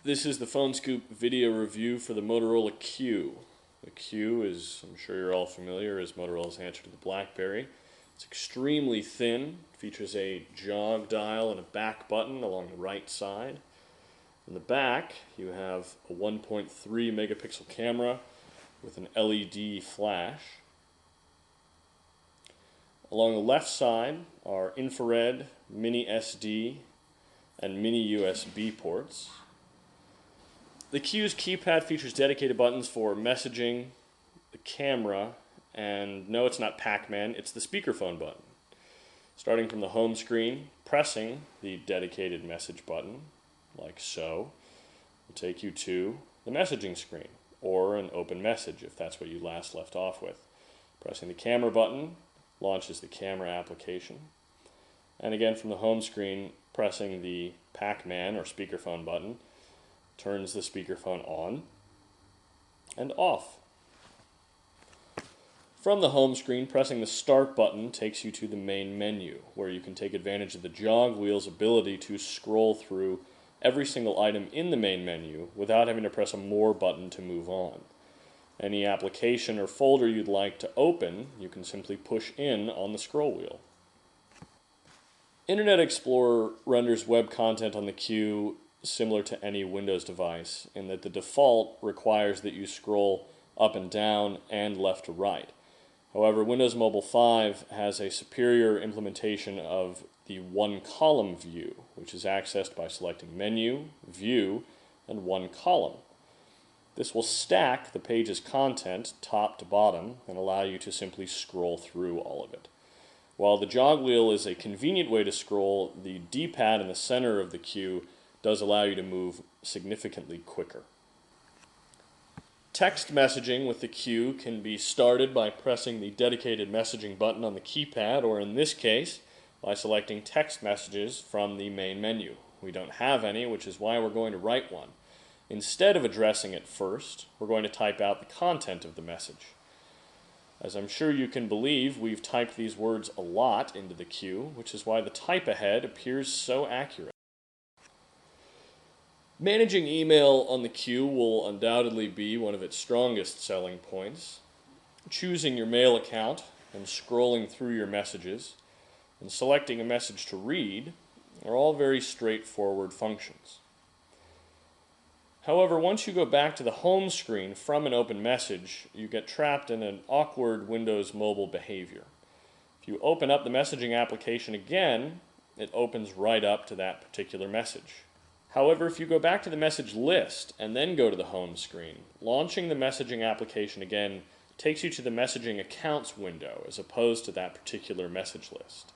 This is the Phone Scoop video review for the Motorola Q. The Q is, I'm sure you're all familiar, is Motorola's answer to the BlackBerry. It's extremely thin, features a jog dial and a back button along the right side. In the back, you have a 1.3 megapixel camera with an LED flash. Along the left side are infrared, mini SD, and mini USB ports. The Q's keypad features dedicated buttons for messaging, the camera, and no, it's not Pac-Man, it's the speakerphone button. Starting from the home screen, pressing the dedicated message button, like so, will take you to the messaging screen, or an open message if that's what you last left off with. Pressing the camera button launches the camera application. And again from the home screen, pressing the Pac-Man or speakerphone button turns the speakerphone on and off. From the home screen, pressing the start button takes you to the main menu, where you can take advantage of the jog wheel's ability to scroll through every single item in the main menu without having to press a more button to move on. Any application or folder you'd like to open, you can simply push in on the scroll wheel. Internet Explorer renders web content on the Q similar to any Windows device, in that the default requires that you scroll up and down and left to right. However, Windows Mobile 5 has a superior implementation of the one-column view, which is accessed by selecting Menu, View, and One Column. This will stack the page's content top to bottom and allow you to simply scroll through all of it. While the jog wheel is a convenient way to scroll, the D-pad in the center of the Q does allow you to move significantly quicker. Text messaging with the Q can be started by pressing the dedicated messaging button on the keypad, or in this case, by selecting text messages from the main menu. We don't have any, which is why we're going to write one. Instead of addressing it first, we're going to type out the content of the message. As I'm sure you can believe, we've typed these words a lot into the Q, which is why the type ahead appears so accurate. Managing email on the Q will undoubtedly be one of its strongest selling points. Choosing your mail account and scrolling through your messages and selecting a message to read are all very straightforward functions. However, once you go back to the home screen from an open message, you get trapped in an awkward Windows Mobile behavior. If you open up the messaging application again, it opens right up to that particular message. However, if you go back to the message list and then go to the home screen, launching the messaging application again takes you to the messaging accounts window as opposed to that particular message list.